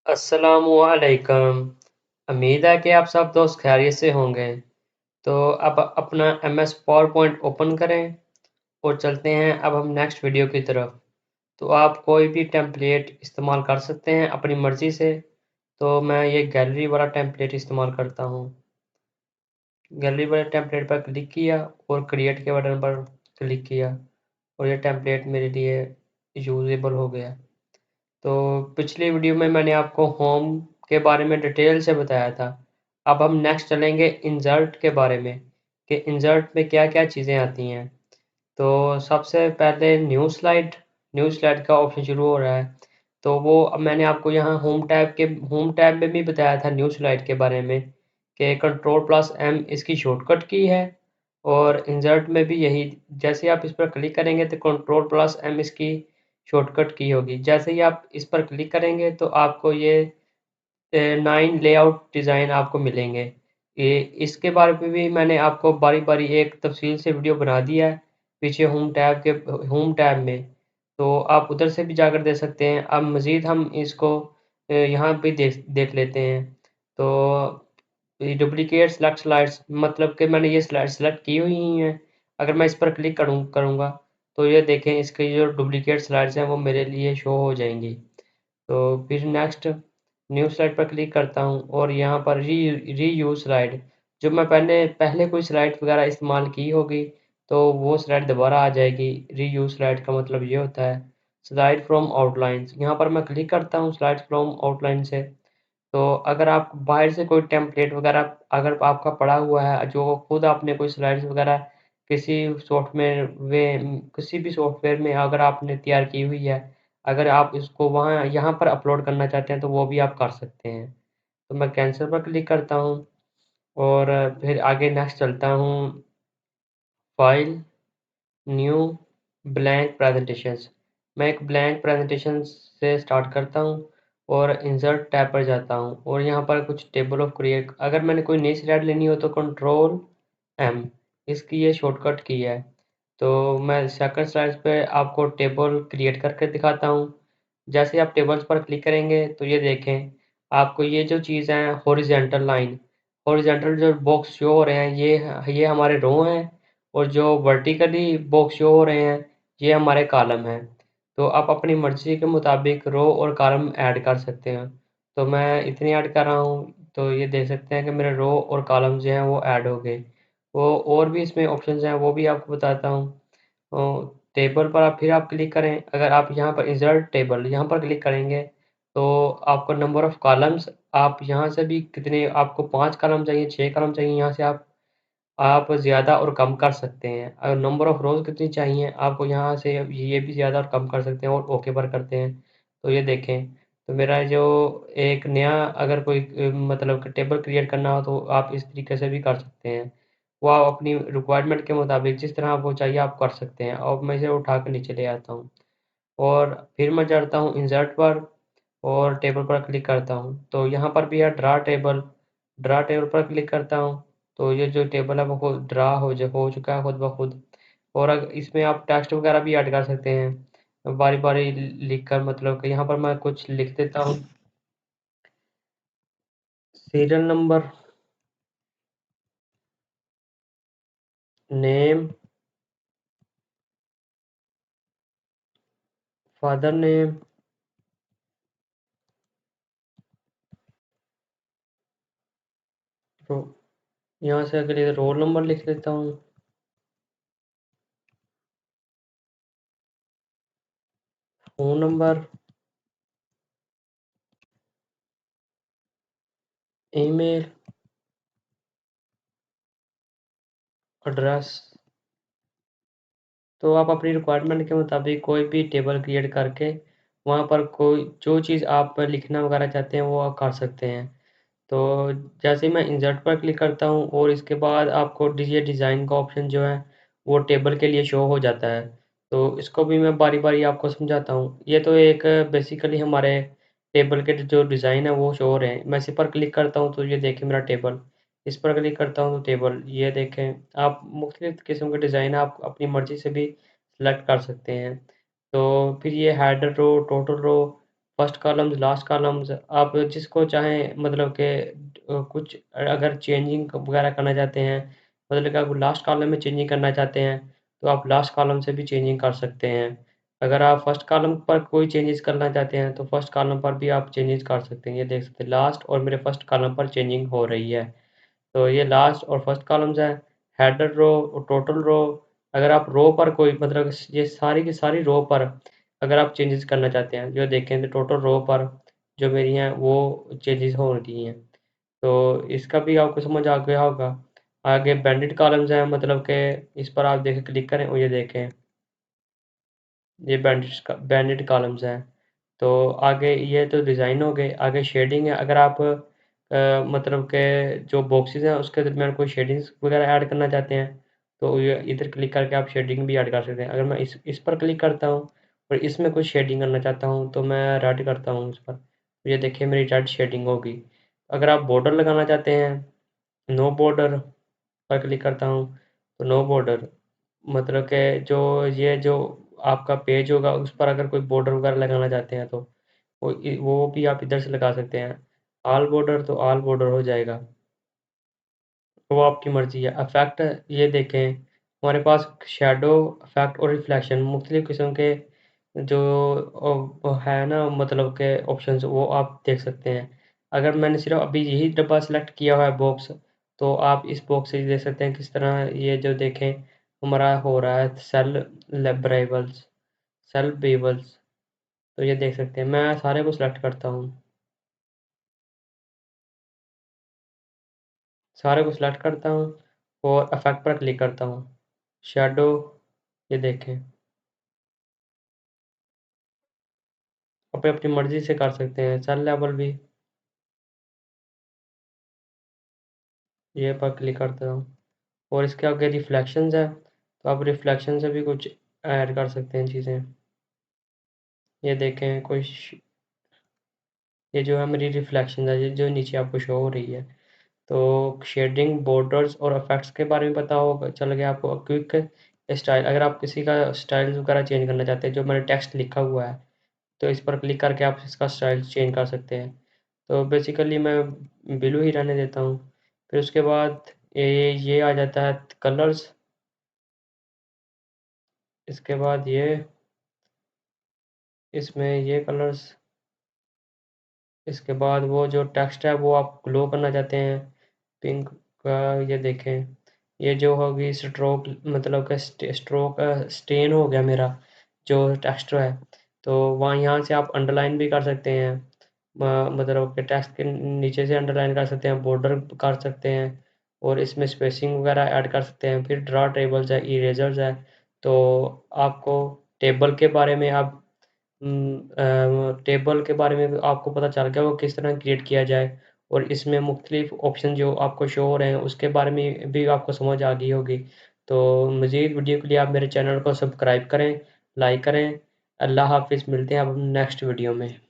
अस्सलामुअलैकुम। उम्मीद है कि आप सब दोस्त खैरियत से होंगे। तो अब अपना एमएस पावर पॉइंट ओपन करें और चलते हैं अब हम नेक्स्ट वीडियो की तरफ। तो आप कोई भी टेम्पलेट इस्तेमाल कर सकते हैं अपनी मर्ज़ी से। तो मैं ये गैलरी वाला टेम्पलेट इस्तेमाल करता हूँ। गैलरी वाले टेम्पलेट पर क्लिक किया और क्रिएट के बटन पर क्लिक किया और ये टेम्पलेट मेरे लिए यूज़ेबल हो गया। तो पिछली वीडियो में मैंने आपको होम के बारे में डिटेल से बताया था। अब हम नेक्स्ट चलेंगे इंसर्ट के बारे में कि इंसर्ट में क्या-क्या चीज़ें आती हैं। तो सबसे पहले न्यू स्लाइड का ऑप्शन शुरू हो रहा है। तो वो अब मैंने आपको यहाँ होम टैब में भी बताया था न्यू स्लाइड के बारे में कि कंट्रोल+M इसकी शॉर्टकट की है और इंसर्ट में भी यही जैसे आप इस पर क्लिक करेंगे तो कंट्रोल+M इसकी शॉर्टकट की होगी। जैसे ही आप इस पर क्लिक करेंगे तो आपको ये 9 लेआउट डिज़ाइन आपको मिलेंगे। ये इसके बारे में भी मैंने आपको बारी-बारी एक तफ़सील से वीडियो बना दिया है, पीछे होम टैब में, तो आप उधर से भी जाकर देख सकते हैं। अब मज़ीद हम इसको यहाँ पे देख देख लेते हैं। तो ये डुप्लिकेट सेलेक्ट स्लाइड्स मतलब कि मैंने ये स्लाइड सेलेक्ट की हुई हैं। अगर मैं इस पर क्लिक करूँगा, तो ये देखें इसकी जो डुप्लिकेट स्लाइड्स हैं वो मेरे लिए शो हो जाएँगी। तो फिर नेक्स्ट न्यू स्लाइड पर क्लिक करता हूँ और यहाँ पर रीयूज़ स्लाइड जो मैं पहले पहले कोई स्लाइड वगैरह इस्तेमाल की होगी तो वो स्लाइड दोबारा आ जाएगी। रीयूज़ स्लाइड का मतलब ये होता है स्लाइड फ्रॉम आउटलाइन्स। यहाँ पर मैं क्लिक करता हूँ स्लाइड फ्रॉम आउटलाइन से। तो अगर आप बाहर से कोई टेम्पलेट वगैरह अगर आपका पड़ा हुआ है जो खुद आपने कोई स्लाइड्स वगैरह किसी किसी भी सॉफ्टवेयर में अगर आपने तैयार की हुई है, अगर आप इसको यहाँ पर अपलोड करना चाहते हैं तो वो भी आप कर सकते हैं। तो मैं कैंसल पर क्लिक करता हूँ और फिर आगे नेक्स्ट चलता हूँ। File, new, blank presentations. मैं एक ब्लैंक प्रेजेंटेशन से स्टार्ट करता हूँ और इंसर्ट टैब पर जाता हूँ और यहाँ पर कुछ टेबल ऑफ क्रिएट अगर मैंने कोई नई स्लाइड लेनी हो तो कंट्रोल M इसकी ये शॉर्टकट की है। तो मैं सेकंड स्लाइड पे आपको टेबल क्रिएट करके दिखाता हूँ। जैसे आप टेबल्स पर क्लिक करेंगे तो ये देखें आपको ये जो चीज़ है हॉरिज़ॉन्टल जो बॉक्स शो हो रहे हैं ये हमारे रो हैं और जो वर्टिकली बॉक्स शो हो रहे हैं ये हमारे कॉलम हैं। तो आप अपनी मर्ज़ी के मुताबिक रो और कॉलम ऐड कर सकते हैं। तो मैं इतने ऐड कर रहा हूँ तो ये देख सकते हैं कि मेरे रो और कॉलम जो हैं वो ऐड हो गए। वो और भी इसमें ऑप्शंस हैं वो भी आपको बताता हूँ। टेबल पर आप क्लिक करें अगर आप यहाँ पर इंसर्ट टेबल यहाँ पर क्लिक करेंगे तो आपको नंबर ऑफ़ कॉलम्स आप यहाँ से भी कितने आपको 5 कॉलम चाहिए 6 कॉलम चाहिए यहाँ से आप ज़्यादा और कम कर सकते हैं। अगर नंबर ऑफ़ रोज़ कितनी चाहिए आपको यहाँ से ये भी ज़्यादा और कम कर सकते हैं और ओके पर करते हैं। तो ये देखें तो मेरा जो एक नया अगर कोई मतलब कि टेबल क्रिएट करना हो तो आप इस तरीके से भी कर सकते हैं। वो आप अपनी रिक्वायरमेंट के मुताबिक जिस तरह आपको चाहिए आप कर सकते हैं और मैं इसे उठा के नीचे ले आता हूँ और फिर मैं चढ़ता हूँ इंसर्ट पर और टेबल पर क्लिक करता हूँ। तो यहाँ पर भी है ड्रा टेबल पर क्लिक करता हूँ तो ये जो टेबल है वो खुद ड्रा हो चुका है खुद ब खुद। और इसमें आप टेक्स्ट वगैरह भी ऐड कर सकते हैं बारी-बारी लिख कर मतलब कि यहाँ पर मैं कुछ लिख देता हूँ। Serial number, name, father name, row यहाँ से अगले रोल नंबर लिख देता हूँ। Phone number, email, address. तो आप अपनी रिक्वायरमेंट के मुताबिक कोई भी टेबल क्रिएट करके वहाँ पर कोई जो चीज़ आप लिखना वगैरह चाहते हैं वो आप कर सकते हैं। तो जैसे ही मैं इंसर्ट पर क्लिक करता हूँ और इसके बाद आपको ये डिज़ाइन का ऑप्शन जो है वो टेबल के लिए शो हो जाता है। तो इसको भी मैं बारी-बारी आपको समझाता हूँ। ये तो एक बेसिकली हमारे टेबल के जो डिज़ाइन है वो शो हो रहे हैं। मैं इसी पर क्लिक करता हूँ तो ये देखिए मेरा टेबल। इस पर क्लिक करता हूँ तो टेबल। ये देखें आप मुख्तलिफ़ किस्म के डिज़ाइन आप अपनी मर्ज़ी से भी सेलेक्ट कर सकते हैं। तो फिर ये header row, total row, first columns, last columns आप जिसको चाहें मतलब कि कुछ अगर चेंजिंग वगैरह करना चाहते हैं, मतलब कि आप लास्ट कॉलम में चेंजिंग करना चाहते हैं, तो आप लास्ट कॉलम से भी चेंजिंग कर सकते हैं। अगर आप फर्स्ट कॉलम पर कोई चेंजेस करना चाहते हैं, तो फर्स्ट कॉलम पर भी आप चेंजेस कर सकते हैं। ये देख सकते हैं लास्ट और मेरे फर्स्ट कॉलम पर चेंजिंग हो रही है। तो ये लास्ट और फर्स्ट कॉलम्स हैं। हेडर रो और टोटल रो, अगर आप रो पर कोई मतलब ये सारी की सारी रो पर अगर आप चेंजेस करना चाहते हैं, जो देखें तो टोटल रो पर जो मेरी हैं वो चेंजेस हो रही हैं। तो इसका भी आपको समझ आ गया होगा। आगे बैंडेड कॉलम्स हैं, मतलब कि इस पर आप देखें, क्लिक करें और ये देखें, ये बैंडेड कॉलम्स हैं। तो आगे ये तो डिज़ाइन हो गए, आगे शेडिंग है। अगर आप मतलब के जो बॉक्सेस हैं उसके दरमियान कोई शेडिंग्स वगैरह ऐड करना चाहते हैं, तो ये इधर क्लिक करके आप शेडिंग भी ऐड कर सकते हैं। अगर मैं इस पर क्लिक करता हूँ और इसमें कुछ शेडिंग करना चाहता हूँ, तो मैं रेड करता हूँ इस पर, तो ये देखिए मेरी रेड शेडिंग होगी। अगर आप बॉर्डर लगाना चाहते हैं, नो बॉर्डर पर क्लिक करता हूँ, तो नो बॉर्डर मतलब कि जो आपका पेज होगा उस पर अगर कोई बॉर्डर वगैरह लगाना चाहते हैं, तो वो भी आप इधर से लगा सकते हैं। ऑल बॉर्डर तो ऑल बॉर्डर हो जाएगा, वो आपकी मर्ज़ी है। इफ़ेक्ट ये देखें, हमारे पास शैडो इफ़ेक्ट और रिफ्लेक्शन मुख्तलिफ़ किस्म के जो है ना, मतलब के ऑप्शंस वो आप देख सकते हैं। अगर मैंने सिर्फ़ अभी यही डब्बा सेलेक्ट किया हुआ है बॉक्स, तो आप इस बॉक्स से देख सकते हैं किस तरह ये जो देखें हमारा हो रहा है सेल बेबल्स। तो ये देख सकते हैं, मैं सारे को सेलेक्ट करता हूँ। सारे को सिलेक्ट करता हूँ और इफ़ेक्ट पर क्लिक करता हूँ। शैडो, ये देखें, आप अपनी मर्ज़ी से कर सकते हैं। सेल लेवल भी, ये पर क्लिक करता हूँ और इसके आगे रिफ्लेक्शंस है, तो आप रिफ्लेक्शन से भी कुछ ऐड कर सकते हैं चीज़ें। ये देखें ये जो है मेरी रिफ्लेक्शन है, ये जो नीचे आपको शो हो रही है। तो शेडिंग, बॉर्डर्स और इफ़ेक्ट्स के बारे में पता होगा, चल गया आपको। क्विक स्टाइल, अगर आप किसी का स्टाइल वगैरह चेंज करना चाहते हैं, जो मैंने टेक्स्ट लिखा हुआ है, तो इस पर क्लिक करके आप इसका स्टाइल चेंज कर सकते हैं। तो बेसिकली मैं ब्लू ही रहने देता हूँ। फिर उसके बाद ये आ जाता है कलर्स, इसके बाद ये इसमें ये कलर्स, इसके बाद वो जो टेक्स्ट है वो आप ग्लो करना चाहते हैं पिंक का, ये देखें, ये जो होगी स्ट्रोक, मतलब कि स्ट्रोक स्टेन हो गया मेरा जो टेक्स्ट है, तो वहाँ यहाँ से आप अंडरलाइन भी कर सकते हैं। मतलब कि टेक्स्ट के नीचे से अंडरलाइन कर सकते हैं, बॉर्डर कर सकते हैं और इसमें स्पेसिंग वगैरह ऐड कर सकते हैं। फिर ड्रा टेबल्स है, इरेजर्स है। तो आपको टेबल के बारे में आप टेबल के बारे में आपको पता चल गया वो किस तरह क्रिएट किया जाए, और इसमें मुख्तलिफ ऑप्शन जो आपको शो हो रहे हैं उसके बारे में भी आपको समझ आ गई होगी। तो मज़ीद वीडियो के लिए आप मेरे चैनल को सब्सक्राइब करें, लाइक करें। अल्लाह हाफ़िज़, मिलते हैं अब नेक्स्ट वीडियो में।